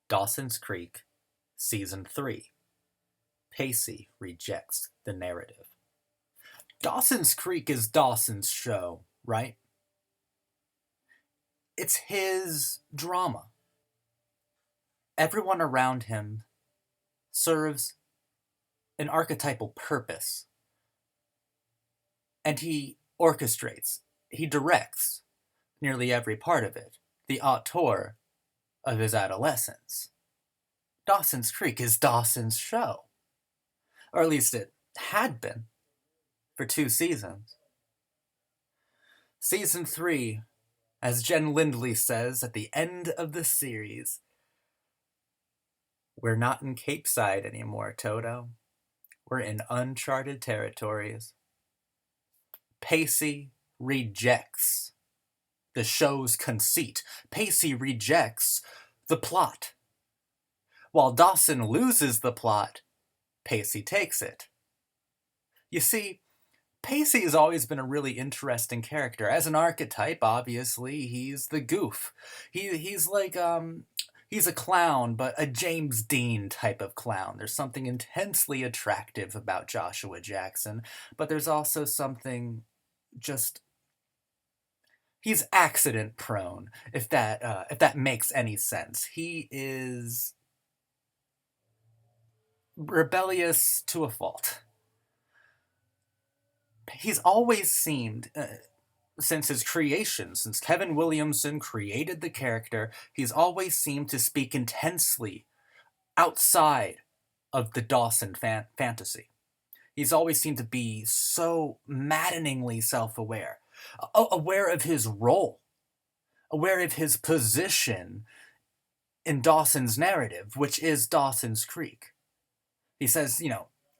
Dawson's Creek, Season 3. Pacey rejects the narrative. Dawson's Creek is Dawson's show, right? It's his drama. Everyone around him serves an archetypal purpose. And he orchestrates, he directs nearly every part of it, the auteur of his adolescence. Dawson's Creek is Dawson's show. Or at least it had been for 2 seasons. Season 3, as Jen Lindley says at the end of the series, we're not in Capeside anymore, Toto. We're in uncharted territories. Pacey rejects the show's conceit. Pacey rejects the plot. While Dawson loses the plot, Pacey takes it. You see, Pacey has always been a really interesting character. As an archetype, obviously, he's the goof. He's like, he's a clown, but a James Dean type of clown. There's something intensely attractive about Joshua Jackson, but there's also something just... he's accident prone, if that makes any sense. He is rebellious to a fault. He's always seemed, since his creation, since Kevin Williamson created the character, he's always seemed to speak intensely outside of the Dawson fantasy. He's always seemed to be so maddeningly self-aware, aware of his role, aware of his position in Dawson's narrative, which is Dawson's Creek. He says,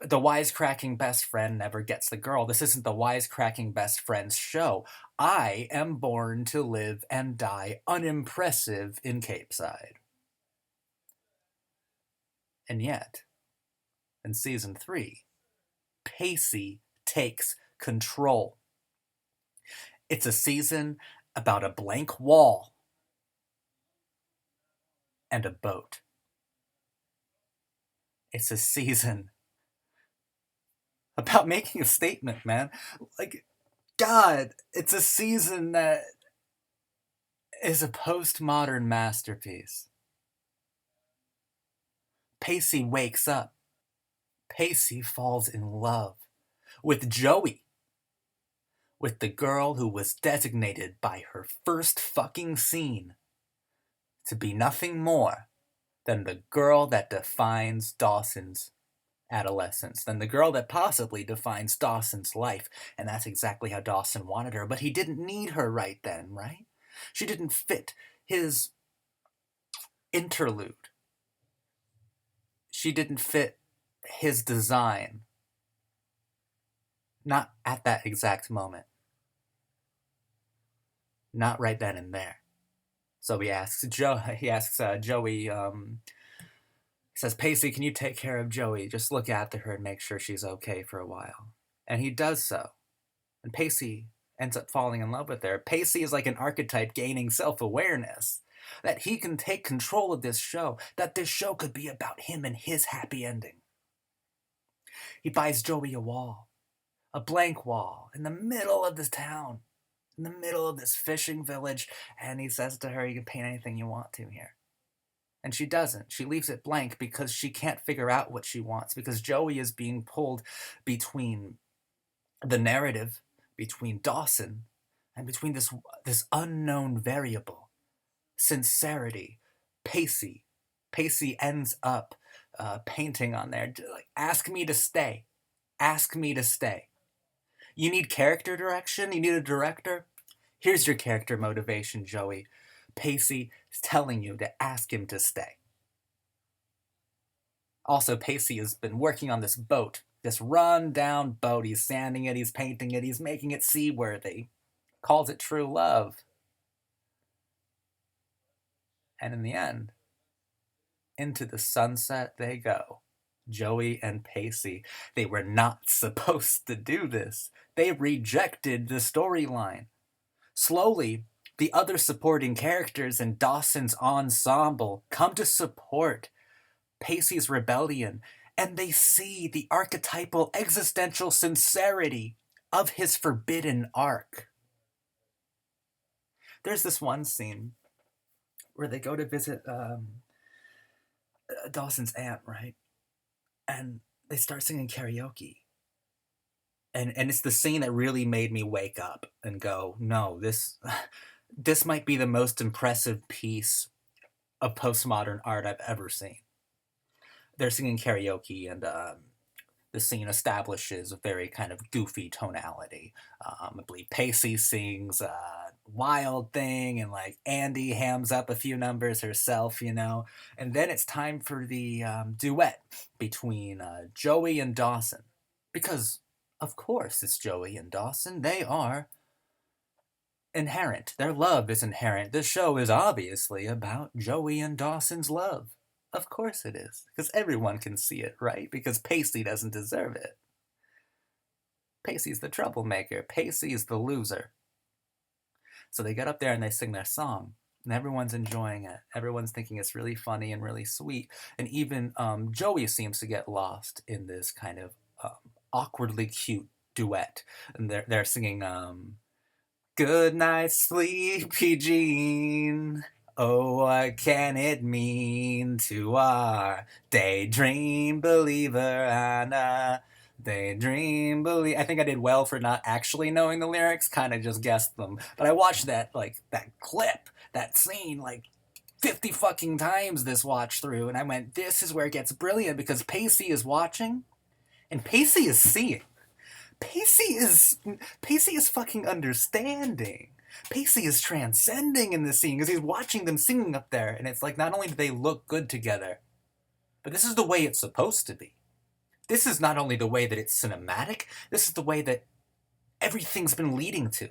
the wisecracking best friend never gets the girl. This isn't the wisecracking best friend's show. I am born to live and die unimpressive in Capeside. And yet, in Season 3, Pacey takes control. It's a season about a blank wall and a boat. It's a season about making a statement, man. Like, God, it's a season that is a postmodern masterpiece. Pacey wakes up. Pacey falls in love with Joey, with the girl who was designated by her first fucking scene to be nothing more than the girl that defines Dawson's adolescence, than the girl that possibly defines Dawson's life. And that's exactly how Dawson wanted her, but he didn't need her right then, right? She didn't fit his interlude. She didn't fit his design. Not at that exact moment. Not right then and there. So he asks Joey, he says, Pacey, can you take care of Joey? Just look after her and make sure she's okay for a while. And he does so. And Pacey ends up falling in love with her. Pacey is like an archetype gaining self-awareness. That he can take control of this show. That this show could be about him and his happy ending. He buys Joey a wall. A blank wall. In the middle of this town. In the middle of this fishing village. And he says to her, you can paint anything you want to here. And she doesn't. She leaves it blank because she can't figure out what she wants. Because Joey is being pulled between the narrative, between Dawson, and between this unknown variable. Sincerity. Pacey. Pacey ends up painting on there. Like, ask me to stay. Ask me to stay. You need character direction? You need a director? Here's your character motivation, Joey. Pacey is telling you to ask him to stay. Also, Pacey has been working on this boat, this run-down boat. He's sanding it, he's painting it, he's making it seaworthy. Calls it true love. And in the end, into the sunset they go. Joey and Pacey. They were not supposed to do this. They rejected the storyline. Slowly, The other supporting characters in Dawson's ensemble come to support Pacey's rebellion, and they see the archetypal existential sincerity of his forbidden arc. There's this one scene where they go to visit Dawson's aunt, right? And they start singing karaoke. And it's the scene that really made me wake up and go, no, this might be the most impressive piece of postmodern art I've ever seen. They're singing karaoke, and the scene establishes a very kind of goofy tonality. I believe Pacey sings Wild Thing, and like Andy hams up a few numbers herself, you know. And then it's time for the duet between Joey and Dawson. Because, of course, it's Joey and Dawson. They are inherent. Their love is inherent. This show is obviously about Joey and Dawson's love. Of course it is. Because everyone can see it, right? Because Pacey doesn't deserve it. Pacey's the troublemaker. Pacey's the loser. So they get up there and they sing their song. And everyone's enjoying it. Everyone's thinking it's really funny and really sweet. And even Joey seems to get lost in this kind of awkwardly cute duet. And they're singing, Good night, sleepy Jean. Oh, what can it mean to our daydream believer and daydream believer? I think I did well for not actually knowing the lyrics, kind of just guessed them. But I watched that clip, that scene, 50 fucking times this watch through, and I went, this is where it gets brilliant, because Pacey is watching, and Pacey is seeing. Pacey is fucking understanding. Pacey is transcending in this scene because he's watching them singing up there, and it's like not only do they look good together, but this is the way it's supposed to be. This is not only the way that it's cinematic, this is the way that everything's been leading to.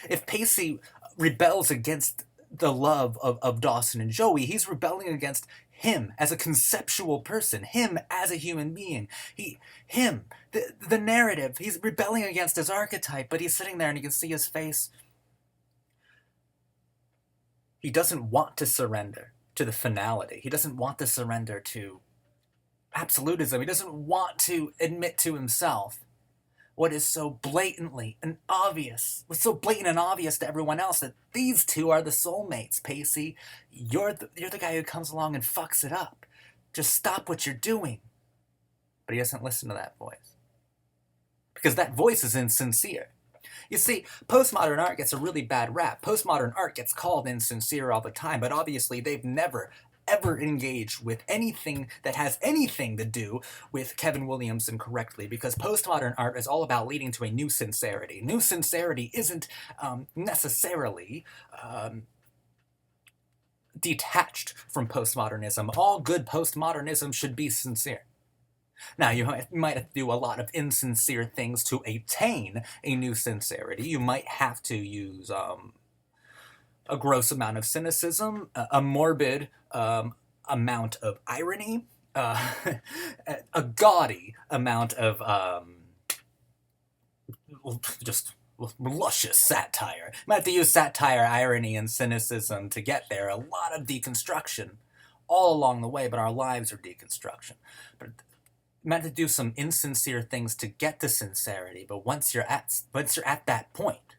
If Pacey rebels against the love of Dawson and Joey, he's rebelling against him as a conceptual person, him as a human being. The narrative, he's rebelling against his archetype, but he's sitting there and you can see his face. He doesn't want to surrender to the finality. He doesn't want to surrender to absolutism. He doesn't want to admit to himself what is so blatantly and obvious, what's so blatant and obvious to everyone else, that these two are the soulmates. Pacey, you're the guy who comes along and fucks it up. Just stop what you're doing. But he doesn't listen to that voice, because that voice is insincere. You see, postmodern art gets a really bad rap. Postmodern art gets called insincere all the time, but obviously they've never, ever engaged with anything that has anything to do with Kevin Williamson correctly, because postmodern art is all about leading to a new sincerity. New sincerity isn't necessarily detached from postmodernism. All good postmodernism should be sincere. Now, you might have to do a lot of insincere things to attain a new sincerity. You might have to use a gross amount of cynicism, a morbid amount of irony, a gaudy amount of just luscious satire. You might have to use satire, irony, and cynicism to get there. A lot of deconstruction all along the way, but our lives are deconstruction. But you might have to do some insincere things to get to sincerity, but once you're at that point,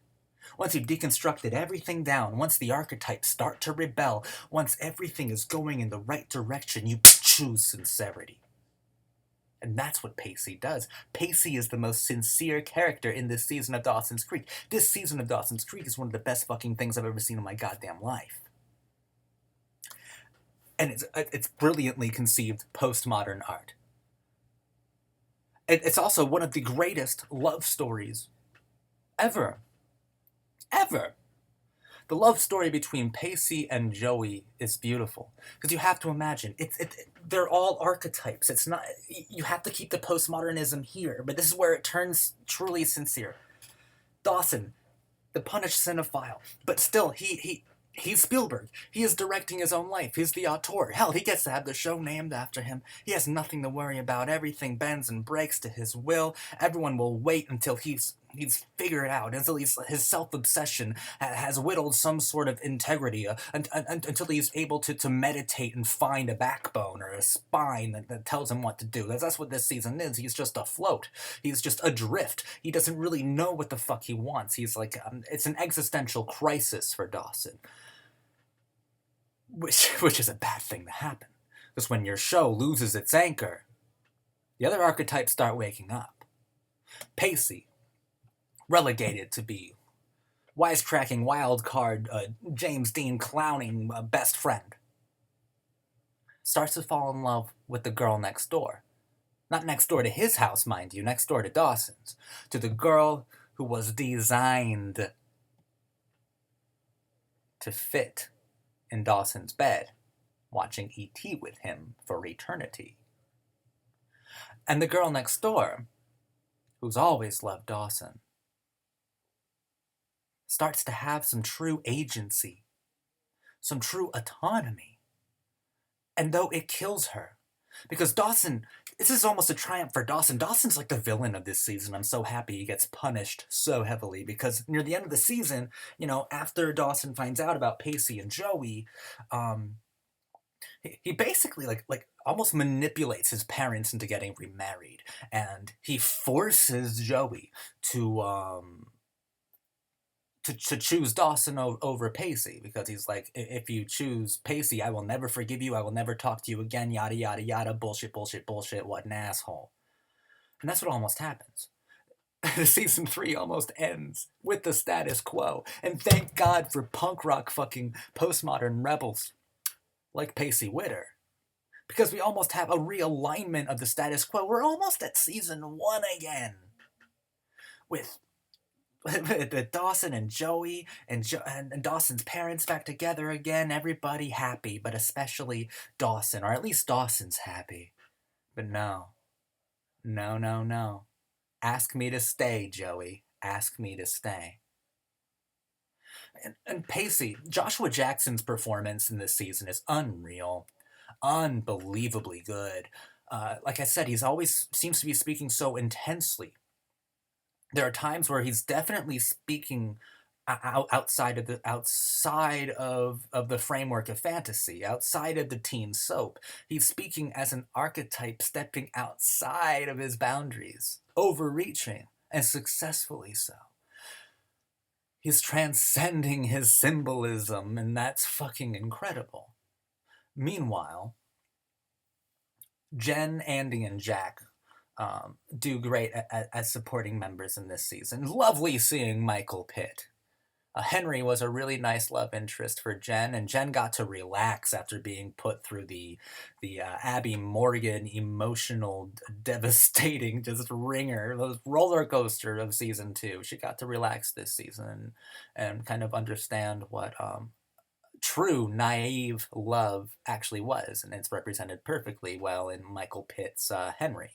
once you've deconstructed everything down, once the archetypes start to rebel, once everything is going in the right direction, you choose sincerity. And that's what Pacey does. Pacey is the most sincere character in this season of Dawson's Creek. This season of Dawson's Creek is one of the best fucking things I've ever seen in my goddamn life. And it's brilliantly conceived postmodern art. It's also one of the greatest love stories ever. Ever. The love story between Pacey and Joey is beautiful, because you have to imagine they're all archetypes. It's not, you have to keep the postmodernism here, but this is where it turns truly sincere. Dawson, the punished cinephile, but still he's Spielberg. He is directing his own life. He's the auteur. Hell, he gets to have the show named after him. He has nothing to worry about. Everything bends and breaks to his will. Everyone will wait until he's he's figured out until his self-obsession has whittled some sort of integrity until he's able to meditate and find a backbone or a spine that tells him what to do. That's what this season is. He's just afloat. He's just adrift. He doesn't really know what the fuck he wants. He's like, it's an existential crisis for Dawson, which is a bad thing to happen. Because when your show loses its anchor, the other archetypes start waking up. Pacey, relegated to be wisecracking wildcard James Dean clowning best friend, starts to fall in love with the girl next door. Not next door to his house, mind you, next door to Dawson's. To the girl who was designed to fit in Dawson's bed, watching E.T. with him for eternity. And the girl next door, who's always loved Dawson, starts to have some true agency, some true autonomy. And though it kills her, because Dawson, this is almost a triumph for Dawson. Dawson's like the villain of this season. I'm so happy he gets punished so heavily, because near the end of the season, after Dawson finds out about Pacey and Joey, he basically like almost manipulates his parents into getting remarried, and he forces Joey to choose Dawson over Pacey, because he's like, if you choose Pacey, I will never forgive you, I will never talk to you again, yada, yada, yada, bullshit, bullshit, bullshit, what an asshole. And that's what almost happens. Season 3 almost ends with the status quo, and thank God for punk rock fucking postmodern rebels like Pacey Witter, because we almost have a realignment of the status quo. We're almost at season 1 again, with Dawson and Joey and Dawson's parents back together again, everybody happy, but especially Dawson, or at least Dawson's happy. But no. Ask me to stay, Joey. Ask me to stay. And Pacey, Joshua Jackson's performance in this season is unreal. Unbelievably good. Like I said, he's always seems to be speaking so intensely. There are times where he's definitely speaking outside of the framework of fantasy, outside of the teen soap. He's speaking as an archetype, stepping outside of his boundaries, overreaching, and successfully so. He's transcending his symbolism, and that's fucking incredible. Meanwhile, Jen, Andy, and Jack do great as supporting members in this season. Lovely seeing Michael Pitt. Henry was a really nice love interest for Jen, and Jen got to relax after being put through the Abby Morgan emotional, devastating, just ringer, the roller coaster of season 2. She got to relax this season and kind of understand what true naive love actually was, and it's represented perfectly well in Michael Pitt's Henry.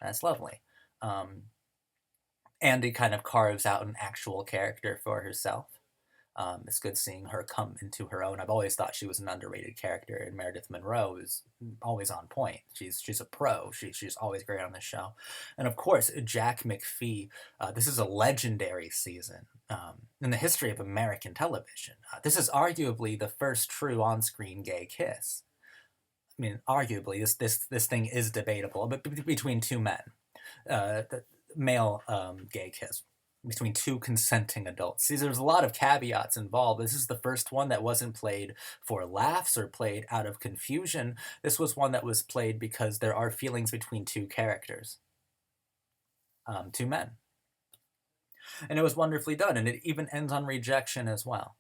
That's lovely. Andy kind of carves out an actual character for herself. It's good seeing her come into her own. I've always thought she was an underrated character, and Meredith Monroe is always on point. She's a pro. She's always great on the show. And of course, Jack McPhee. This is a legendary season in the history of American television. This is arguably the first true on-screen gay kiss. I mean, arguably, this thing is debatable, but between two men, the male gay kiss between two consenting adults. See, there's a lot of caveats involved. This is the first one that wasn't played for laughs or played out of confusion. This was one that was played because there are feelings between two characters, two men. And it was wonderfully done, and it even ends on rejection as well.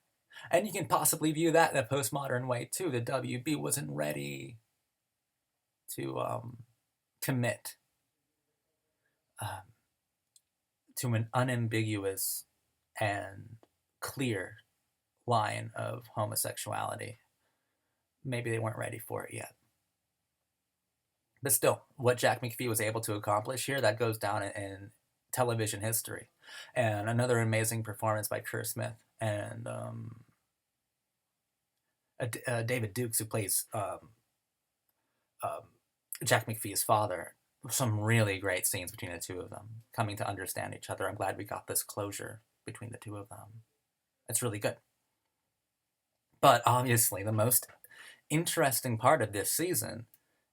And you can possibly view that in a postmodern way, too. The WB wasn't ready to commit to an unambiguous and clear line of homosexuality. Maybe they weren't ready for it yet. But still, what Jack McPhee was able to accomplish here, that goes down in television history. And another amazing performance by Kerr Smith and David Dukes, who plays Jack McPhee's father. some really great scenes between the two of them, coming to understand each other. I'm glad we got this closure between the two of them. It's really good. But obviously, the most interesting part of this season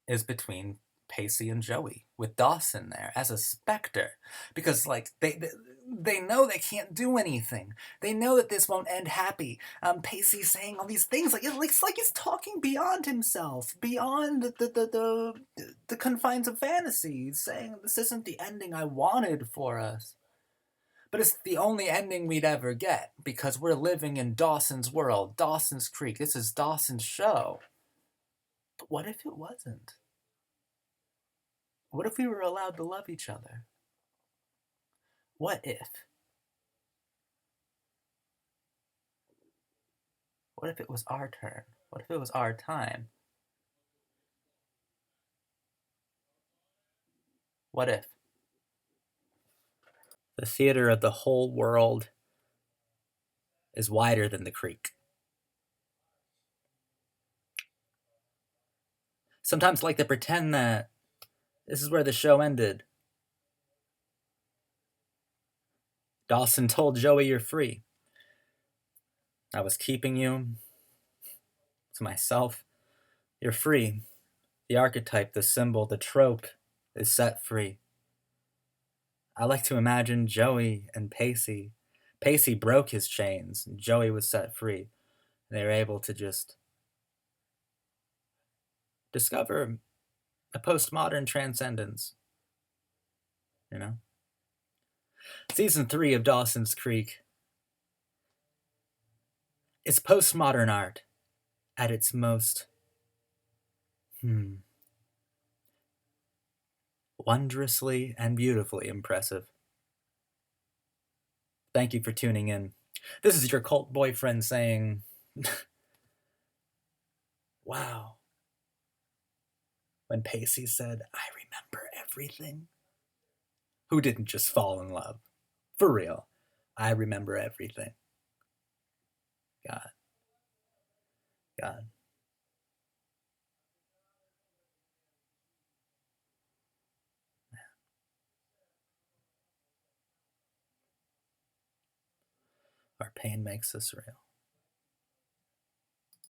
is between Pacey and Joey, with Dawson there as a specter, because like they know they can't do anything. They know that this won't end happy. Pacey saying all these things like it's like he's talking beyond himself, beyond the confines of fantasy. He's saying this isn't the ending I wanted for us. But it's the only ending we'd ever get, because we're living in Dawson's world, Dawson's Creek. This is Dawson's show. But what if it wasn't? What if we were allowed to love each other? What if? What if it was our turn? What if it was our time? What if? The theater of the whole world is wider than the creek. Sometimes I like to pretend that this is where the show ended. Dawson told Joey, "You're free. I was keeping you to myself. You're free. The archetype, the symbol, the trope is set free." I like to imagine Joey and Pacey. Pacey broke his chains, and Joey was set free. They were able to just discover a postmodern transcendence. You know? Season 3 of Dawson's Creek is postmodern art at its most wondrously and beautifully impressive. Thank you for tuning in. This is your cult boyfriend saying, wow. When Pacey said, "I remember everything." Who didn't just fall in love? For real. I remember everything. God. God. Our pain makes us real.